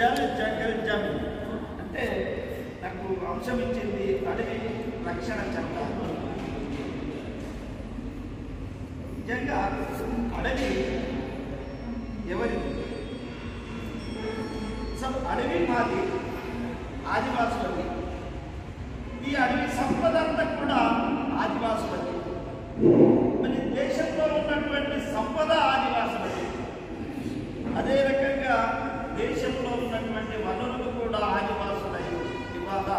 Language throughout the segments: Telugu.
జల్ జంగల్ జమీన్ అంటే నాకు అంశం ఇచ్చింది అడవి రక్షణ చట్టాలు. నిజంగా అడవి ఎవరిది? అసలు అడవి మాది, ఆదివాసులది. ఈ అడవి సంపద అంతా కూడా ఆదివాసులది. మరి దేశంలో ఉన్నటువంటి సంపద ఆదివాసులది. అదే రకంగా దేశంలో ఉన్నటువంటి వనరులు కూడా ఆదివాసులై ఇవాళ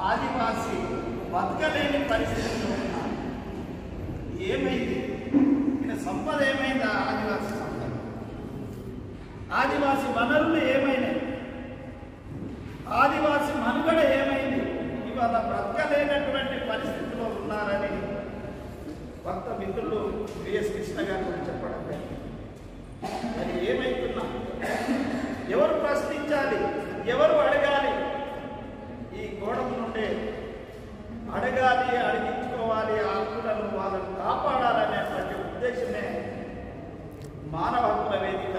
ఆదివాసి బతకలేని పరిస్థితుల్లో ఉన్నారు. ఏమైంది? ఈయన సంపద ఏమైందా? ఆదివాసి సంపద, ఆదివాసి వనరులు ఏమైనాయి? ఆదివాసి మనుగడ ఏమైంది? ఇవాళ బ్రతకలేనటువంటి పరిస్థితిలో ఉన్నారని భక్త మిత్రులు విఎస్ కృష్ణ గారు చెప్పడం. అది ఏమైతున్నా ఎవరు ప్రశ్నించాలి? ఎవరు అడగాలి? ఈ గోడల నుండే అడగాలి, అడిగించుకోవాలి, ఆ హక్కులను వాళ్ళను కాపాడాలనేటువంటి ఉద్దేశమే మానవ హక్కుల వేదిక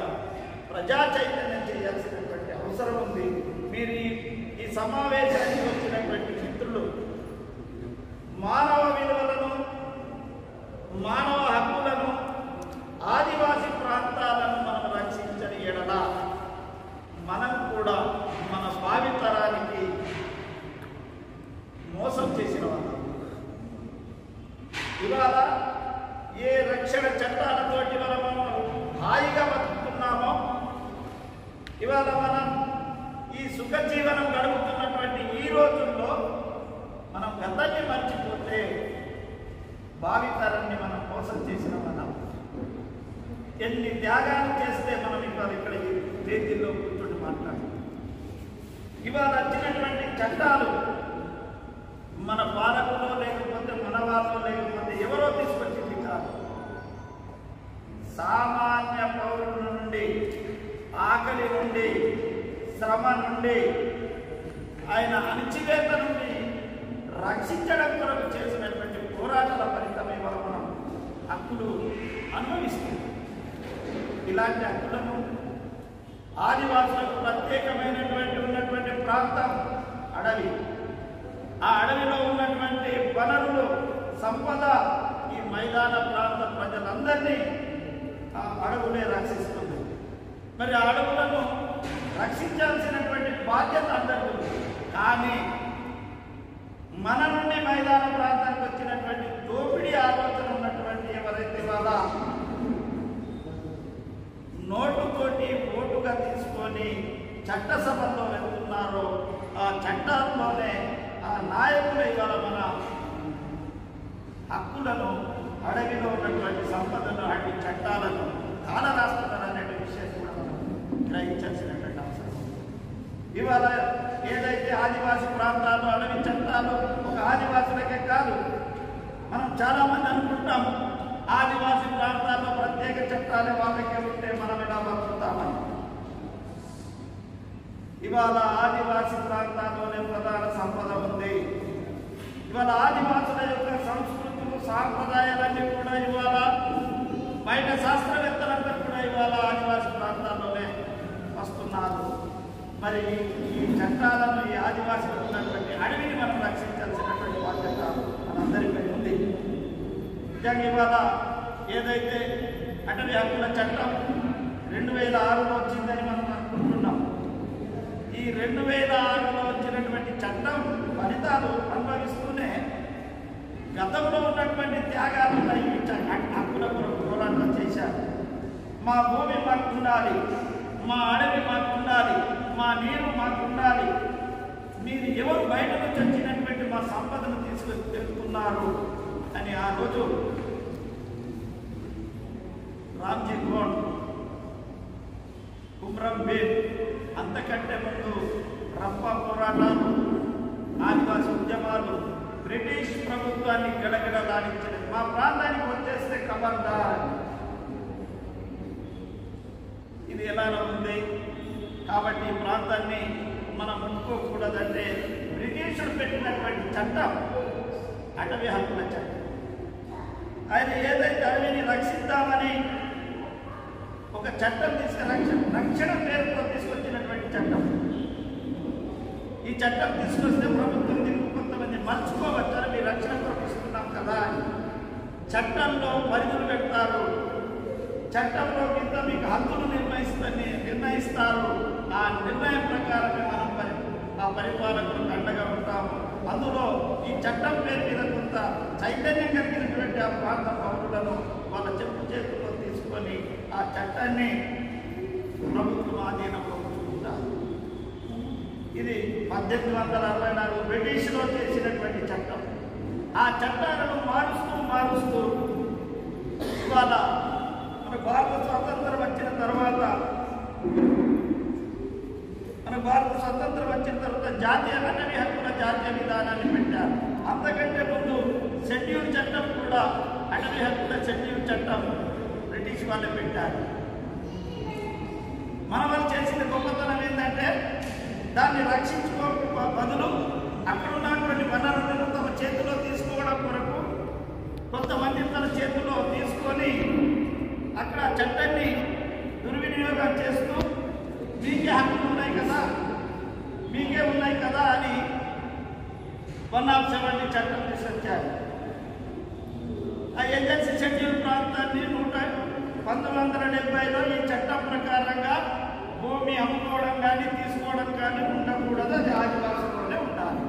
ప్రజా చైతన్యం చేయాల్సినటువంటి అవసరం ఉంది. మీరు ఈ సమావేశానికి వచ్చినటువంటి మిత్రులు మానవ విలువలను, మానవ హక్కులను, ఆదివాసీ ప్రాంతాలను మనం రక్షించని ఎడల మనం కూడా మన భావితరానికి మోసం చేసిన వాళ్ళం. ఇవాళ ఏ రక్షణ చట్టాలతోటి మనము హాయిగా బతుకుతున్నామో, ఇవాళ మనం ఈ సుఖ జీవనం గడుపుతున్నటువంటి ఈ రోజుల్లో మనం గతాన్ని మర్చిపోతే భావితరాన్ని మనం మోసం చేసిన వాళ్ళం. ఎన్ని త్యాగాలు చేస్తే మనం ఇక్కడ ఈ వేదికల్లో కూర్చొని మాట్లాడుతున్నాం. ఇవాళ వచ్చినటువంటి చట్టాలు మన పాలకులో లేకపోతే మన వాళ్ళలో లేకపోతే ఎవరో తీసుకొచ్చింది కాదు. సామాన్య పౌరుల నుండి, ఆకలి నుండి, శ్రమ నుండి, ఆయన అణచివేత నుండి రక్షించడం కొరకు చేసినటువంటి పోరాటాల ఫలితమే మనం హక్కులు అనుభవిస్తుంది. ఇలాంటి హక్కులను ఆదివాసులకు ప్రత్యేకమైనటువంటి ఉన్నటువంటి ప్రాంతం అడవి. ఆ అడవిలో ఉన్నటువంటి వనరులు, సంపద ఈ మైదాన ప్రాంత ప్రజలందరినీ ఆ అడవులే రక్షిస్తుంది. మరి ఆ అడవులను రక్షించాల్సినటువంటి బాధ్యత అందరికీ ఉంది. కానీ మన నుండి మైదాన ప్రాంతానికి వచ్చినటువంటి దోపిడీ ఆలోచన ఉన్నటువంటి ఎవరైతే వాళ్ళ నోటుతోటి ఓటుగా తీసుకొని చట్టసభల్లో వెళ్తున్నారో ఆ చట్టాల్లోనే ఆ నాయకులు ఇవాళ మన హక్కులను, అడవిలో ఉన్నటువంటి సంపదను, అటు చట్టాలను కాలరాస్తున్నారనే విషయం కూడా మనం గ్రహించాల్సినటువంటి అవసరం. ఇవాళ ఏదైతే ఆదివాసీ ప్రాంతాలు, అడవి చట్టాలు ఒక ఆదివాసులకే కాదు, మనం చాలామంది అనుకుంటాం ఆదివాసీ ప్రాంతాల్లో ప్రత్యేక చట్టాలే వాళ్ళకే ఉంటే మనం ఎలా బతుకుతామని. ఇవాళ ఆదివాసీ ప్రాంతాల్లోనే ప్రధాన సంపద ఉంది. ఇవాళ ఆదివాసుల యొక్క సంస్కృతులు, సాంప్రదాయాలన్నీ కూడా ఇవాళ బయట శాస్త్రవేత్తలంతా కూడా ఇవాళ ఆదివాసీ ప్రాంతాల్లోనే వస్తున్నారు. మరి ఈ చట్టాలను, ఈ ఆదివాసులకు ఉన్నటువంటి అడవిని మనం రక్షించాల్సినటువంటి బాధ్యత మనందరిపై ఉంది. నిజంగా ఇవాళ ఏదైతే అటవీ హక్కుల చట్టం 2006లో వచ్చిందని మనం అనుకుంటున్నాం. ఈ 2006లో వచ్చినటువంటి చట్టం ఫలితాలు అనుభవిస్తూనే గతంలో ఉన్నటువంటి త్యాగాలను హక్కుల కొరకు పోరాటం చేశారు. మా భూమి మాకు ఉండాలి, మా అడవి మాకు ఉండాలి, మా నీరు మాకు ఉండాలి, మీరు ఎవరు బయట నుంచి వచ్చినటువంటి మా సంపదను తీసుకొని తెలుపుతున్నారు అని ఆ రోజు రామ్జీ గోండ్, కుమ్రం భీమ్, అంతకంటే ముందు రంప పోరాటాలు, ఆదివాసీ ఉద్యమాలు బ్రిటిష్ ప్రభుత్వాన్ని గడగడలాడించినది. మా ప్రాంతానికి వచ్చేస్తే ఖబర్దార్, ఇది ఎలా ఉంది కాబట్టి ఈ ప్రాంతాన్ని మనం ముట్టుకోకూడదంటే బ్రిటిషుడు పెట్టినటువంటి చట్టం అటవీ హక్కుల చట్టం. ఆయన ఏదైతే అడవిని రక్షిద్దామని ఒక చట్టం రక్షణ పేరుతో తీసుకొచ్చినటువంటి చట్టం చట్టం తీసుకొస్తే ప్రభుత్వం దీనికి కొంతమంది మర్చిపోవచ్చని మీ రక్షణ కొరకు ఇస్తున్నాం కదా అని చట్టంలో పరిధులు పెడతారు. చట్టంలో కింద మీకు హద్దులు నిర్ణయిస్తారు. ఆ నిర్ణయం ప్రకారమే మనం ఆ పరిపాలకులకు అండగా ఉంటాము. అందులో ఈ చట్టం పేరు మీద కొంత చైతన్యం కలిగినటువంటి ఆ ప్రాంత పౌరులను వాళ్ళ చెప్పు చేతుల్లో తీసుకొని ఆ చట్టాన్ని ప్రభుత్వం ఆధీనంలో ఉంచుకుంటారు. ఇది 1864 బ్రిటిష్లో చేసినటువంటి చట్టం. ఆ చట్టాలను మారుస్తూ ఇవాళ మన భారత స్వాతంత్రం వచ్చిన తర్వాత జాతీయ అటవీ హక్కుల జాతీయ విధానాన్ని పెట్టారు. అంతకంటే ముందు షెడ్యూల్ చట్టం కూడా అటవీ హక్కుల షెడ్యూల్ చట్టం బ్రిటిష్ వాళ్ళు పెట్టారు. మన వాళ్ళు చేసిన గొప్పతనం ఏంటంటే దాన్ని రక్షించుకోక బదులు అక్కడ ఉన్నటువంటి వనరులను తమ చేతిలో తీసుకోవడం కొరకు కొంతమంది తన చేతిలో తీసుకొని అక్కడ చట్టాన్ని దుర్వినియోగం చేస్తూ మీకే హక్కులు ఉన్నాయి కదా అని 170 చట్టం తీసుకొచ్చారు. ఆ ఏజెన్సీ షెడ్యూల్ ప్రాంతాన్ని 1970లో ఈ చట్టం ప్రకారంగా భూమి అమ్ముకోవడం కానీ తీసుకోవడం కానీ ఉండకూడదు. అది ఆదివాసుల్లోనే ఉండాలి.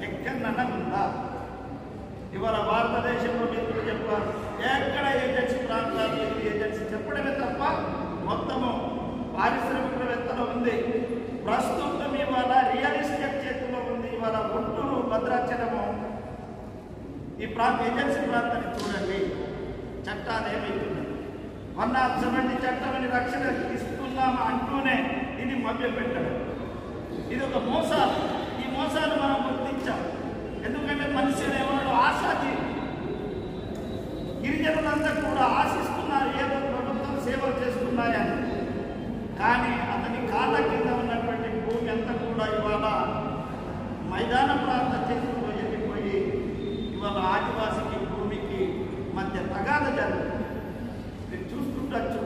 ఎక్కడన్నా ఉందా? ఇవాళ భారతదేశంలో మిత్రులు చెప్పారు ఎక్కడ ఏజెన్సీ ప్రాంతాలు ఏజెన్సీ చెప్పడమే తప్ప మొత్తము పారిశ్రామికవేత్తలో ఉంది. ప్రస్తుతం ఇవాళ రియల్ ఎస్టేట్ చేతిలో ఉంది. ఇవాళ గుంటూరు భద్రాచలము ఈ ఏజెన్సీ ప్రాంతాన్ని చూడండి. చట్టాలు ఏమైతుంది 170 చట్టమని రక్షణ ఇస్తున్నాము అంటూనే ఇది మభ్యపెట్టడం. ఇది ఒక మోసాలు. ఈ మోసాలు మనం గుర్తించాం. ఎందుకంటే మనుషులు ఎవరు ఆశాది గిరిజనులంతా కూడా ఆశిస్తున్నారు ఏదో ప్రభుత్వం సేవలు చేస్తున్నాయని. కానీ అతని కాళ్ళ కింద ఉన్నటువంటి భూమి అంతా కూడా ఇవాళ మైదాన ప్రాంత చేతుల్లో వెళ్ళిపోయి ఇవాళ ఆదివాసికి భూమికి మధ్య తగాద జరుగుతుంది. మీరు చూస్తుండొచ్చు.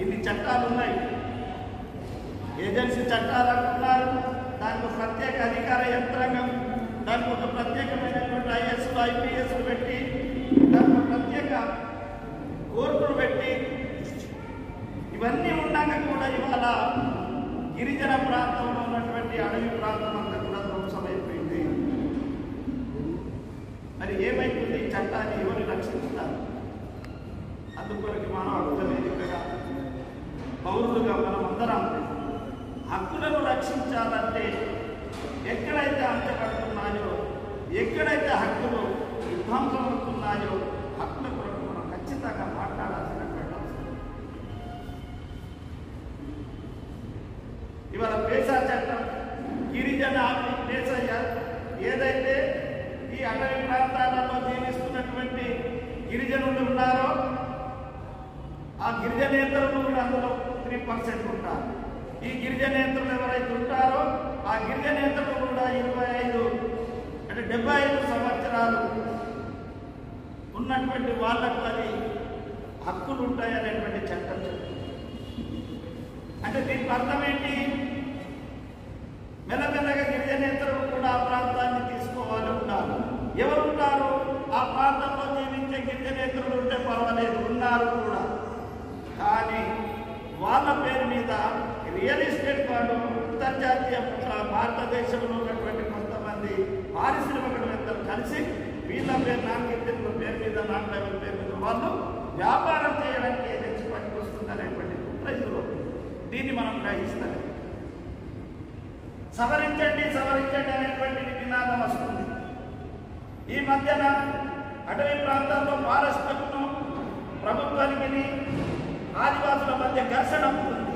ఇన్ని చట్టాలు ఉన్నాయి. ఏజెన్సీ చట్టాలు అంటున్నారు. దానికి ఒక ప్రత్యేక అధికార యంత్రాంగం, దానికి ఒక ప్రత్యేకమైనటువంటి ఐఎస్లు ఐపీఎస్లు పెట్టి దానికి ఒక ప్రత్యేక కోర్టులు పెట్టి ఇవన్నీ ఉన్నాక కూడా ఇవాళ గిరిజన ప్రాంతంలో ఉన్నటువంటి అడవి ప్రాంతం అంతా కూడా ధ్వంసమైపోయింది. మరి ఏమైతుంది? చట్టాన్ని ఎవరు రక్షిస్తారు? అందుకొరకు మనం హక్కుల వేదికగా పౌరులుగా మనం అందరం హక్కులను రక్షించాలంటే ఎక్కడైతే అంచబడుతున్నాయో, ఎక్కడైతే హక్కులు విధ్వంసమవుతున్నాయో హక్కుల కొరకు మనం ఖచ్చితంగా మాట్లాడాల్సినటువంటి అవసరం. ఇవాళ పేసా చట్టం గిరిజన పేస ఏదైతే ఈ అటవీ ప్రాంతాలలో జీవిస్తున్నటువంటి గిరిజనులు ఉన్నారో ఆ గిరిజనేతరులు కూడా అందులో 3% ఉంటారు. ఈ గిరిజనేతరులు ఎవరైతే ఉంటారో ఆ గిరిజనేతరులు కూడా 25 అంటే 75 సంవత్సరాలు ఉన్నటువంటి వాళ్లకు అది హక్కులు ఉంటాయనేటువంటి చట్టం చెప్తుంది. అంటే దీనికి అర్థం ఏంటి? మెల్లమెల్లగా గిరిజనేతరులు కూడా ఆ ప్రాంతాన్ని తీసుకోవాలి ఉండాలి. ఎవరు ఉంటారు? ఆ ప్రాంతంలో జీవించే గిరిజనేతరులు ఉంటే పర్వాలేదు, ఉన్నారు కూడా. కానీ వాళ్ళ పేరు మీద రియల్ ఎస్టేట్ వాళ్ళు అంతర్జాతీయ భారతదేశంలో ఉన్నటువంటి కొంతమంది పారిశ్రామికవేత్తలు కలిసి వీళ్ళ పేరు గిరిజనుల పేరు మీద నాన్-ట్రైబల్ పేరు మీద వాళ్ళు వ్యాపారం చేయడానికి ఏజెన్సీ పనికొస్తుంది అనేటువంటి కుట్రలో దీన్ని మనం గ్రహిస్తాం. సవరించండి అనేటువంటి నినాదం వస్తుంది. ఈ మధ్యన అటవీ ప్రాంతాల్లో ఫారెస్ట్ను ప్రభుత్వానికి ఆదివాసుల మధ్య ఘర్షణ ఉంటుంది.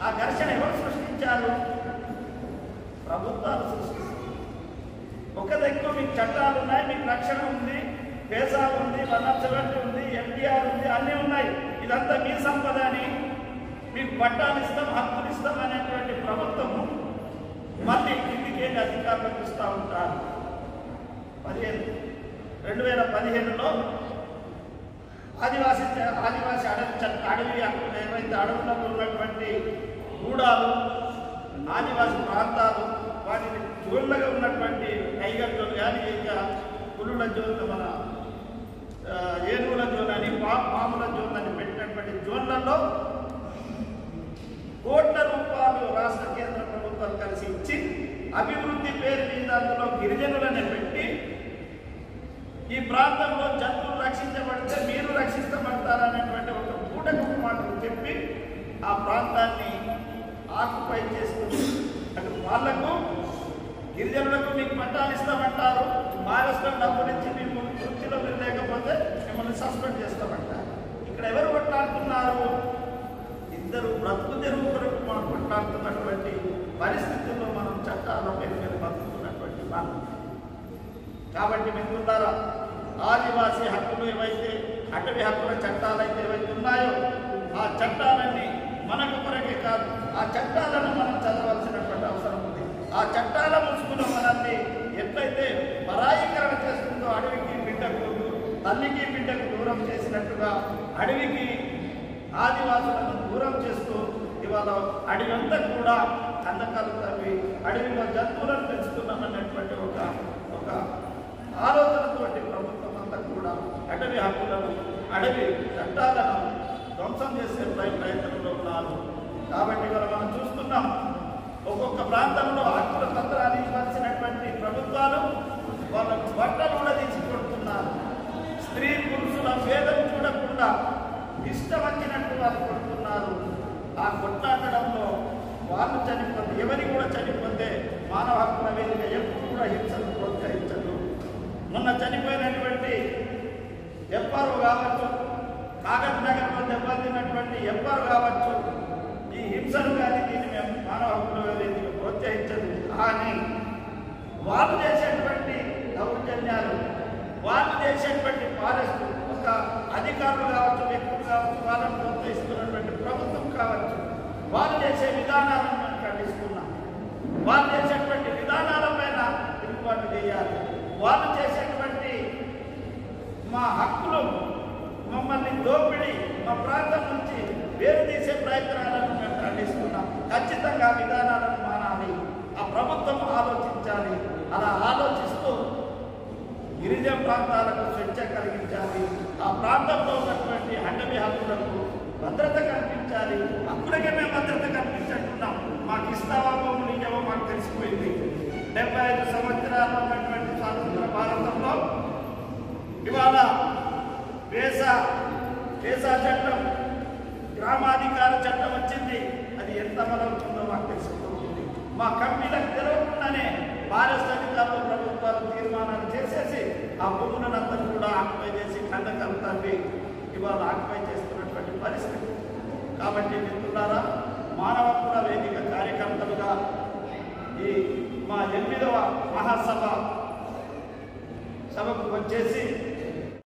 ఆ ఘర్షణ ఎవరు సృష్టించారు? ప్రభుత్వాలు సృష్టిస్తారు. ఒక దగ్గర మీకు చట్టాలు ఉన్నాయి, మీకు రక్షణ ఉంది, పేసా ఉంది, 170 ఉంది, ఎన్టీఆర్ ఉంది, అన్నీ ఉన్నాయి. ఇదంతా మీ సంపద అని మీకు పట్టాలు ఇస్తాం, హక్కులు ఇస్తాం అనేటువంటి ప్రభుత్వము మళ్ళీ కిందికి అధికారులకు ఇస్తూ ఉంటారు. 2015లో ఆదివాసీ అడవి హక్కులు ఏవైతే అడవులలో ఉన్నటువంటి గూడాలు, ఆదివాసీ ప్రాంతాలు వాటిని జోన్లుగా ఉన్నటువంటి టైగర్ జోన్ కానీ ఇంకా పులుల జోన్, మన ఏనుగుల జోన్ అని, పాముల జోన్ అని పెట్టినటువంటి జోన్లలో కోట్ల రూపాయలు రాష్ట్ర కేంద్ర ప్రభుత్వాలు కలిసి ఇచ్చి అభివృద్ధి పేరు మీద అందులో గిరిజనులను పెట్టి ఈ ప్రాంతంలో జంతువులు రక్షించబడితే మీరు రక్షించబడతారనేటువంటి ఒక పూటకు మాటలు చెప్పి ఆ ప్రాంతాన్ని ఆక్యుపై చేస్తుంది. అటు వాళ్లకు గిరిజనులకు మీకు పట్టాలు ఇస్తామంటారు, మారేస్తాం డబ్బులు ఇచ్చి మీకు వృత్తిలో మీరు లేకపోతే మిమ్మల్ని సస్పెండ్ చేస్తామంటారు. ఇక్కడ ఎవరు కొట్లాడుతున్నారు? ఇద్దరు బ్రతుకు తెరువు కొరకు మనం కొట్లాడుతున్నటువంటి పరిస్థితుల్లో మనం చట్టాల పేరు మీద బతుకుతున్నటువంటి వాళ్ళు. కాబట్టి మిత్రులారా, ఆదివాసీ హక్కులు ఏవైతే, అటవీ హక్కుల చట్టాలు అయితే ఏవైతే ఉన్నాయో ఆ చట్టాలన్నీ మనకు కొరకే కాదు, ఆ చట్టాలను మనం చదవాల్సినటువంటి అవసరం ఉంది. ఆ చట్టాల ముసుగులో మనల్ని ఎట్లయితే పరాయీకరణ చేస్తుందో, అడవికి బిడ్డకు, తల్లికి బిడ్డకు దూరం చేసినట్టుగా అడవికి ఆదివాసులను దూరం చేస్తూ ఇవాళ అడవి అంతా కూడా కందకాలు తవ్వి అడవిలో జంతువులను పెంచుతున్నామనేటువంటి ఒక ఆలోచనతోటి ప్రభుత్వం అంతా కూడా అటవీ హక్కులను, అడవి చట్టాలను ధ్వంసం చేసే ప్రయత్నంలో ఉన్నారు. కాబట్టి ఇవాళ మనం చూస్తున్నాం, ఒక్కొక్క ప్రాంతంలో హక్కుల పత్రాలు ఇవ్వాల్సినటువంటి ప్రభుత్వాలు వాళ్ళకు బట్టలు కూడా తీసుకొడుతున్నారు. స్త్రీ పురుషుల భేదం చూడకుండా ఇష్టం వచ్చినట్టు వాళ్ళు కొడుతున్నారు. ఆ కొట్లాడడంలో వాళ్ళు చనిపోతే, ఎవరి కూడా చనిపోతే మానవ హక్కుల వేదిక ఎప్పుడు కూడా హింసను ప్రోత్సహించదు. మొన్న చనిపోయినటువంటి ఎప్పారు కావచ్చు, కాగజ్ నగర్లో దెబ్బతిన్నటువంటి ఎప్పారు కావచ్చు, ఈ హింసను కానీ దీన్ని మేము మానవ హక్కుల వేదిక ప్రోత్సహించదు. కానీ వాళ్ళు చేసేటువంటి దౌర్జన్యాలు, వాళ్ళు చేసేటువంటి ఫారెస్ట్ ఒక అధికారులు కావచ్చు, వ్యక్తులు కావచ్చు, వాళ్ళని ప్రోత్సహిస్తున్నటువంటి ప్రభుత్వం కావచ్చు, వాళ్ళు చేసే విధానాలను మనం ఖండిస్తున్నాం. వాళ్ళు చేసేటువంటి విధానాల పైన తిరుగుబాటు చేయాలి. వాళ్ళు చేసేటువంటి మా హక్కులు, మమ్మల్ని దోపిడీ, మా ప్రాంతం నుంచి వేరు తీసే ప్రయత్నాలను మేము ఖండిస్తున్నాం. ఖచ్చితంగా విధానాలను మానాలి, ఆ ప్రభుత్వం ఆలోచించాలి. అలా ఆలోచిస్తూ గిరిజన ప్రాంతాలకు స్వేచ్ఛ కలిగించాలి. ఆ ప్రాంతంలో ఉన్నటువంటి అటవీ హక్కులకు భద్రత కల్పించాలి. అప్పుడే మేము భద్రత కల్పించుకుంటున్నాం. మాకు ఇస్తావా భూములు ఇవ్వవో మాకు తెలిసిపోయింది. 75 సంవత్సరాలు ఉన్నటువంటి స్వాతంత్ర భారతంలో ఇవాళ వేసా చట్టం, గ్రామాధికార చట్టం వచ్చింది. అది ఎంత అమలవుతుందో మాకు తెలిసిపోతుంది. మా కంపెనీలకు తెలవకుండానే ఫారెస్ట్ అధికారులు, ప్రభుత్వాలు తీర్మానాలు చేసేసి ఆ భూములంతా కూడా ఆక్యుపై చేసి కందకాలు తవ్వి ఇవాళ ఆక్యుపై చేస్తున్నటువంటి పరిస్థితి. కాబట్టి మిత్రులారా, మానవ హక్కుల వేదిక కార్యకర్తలుగా ఈ మా 8వ మహాసభ సభకు వచ్చేసి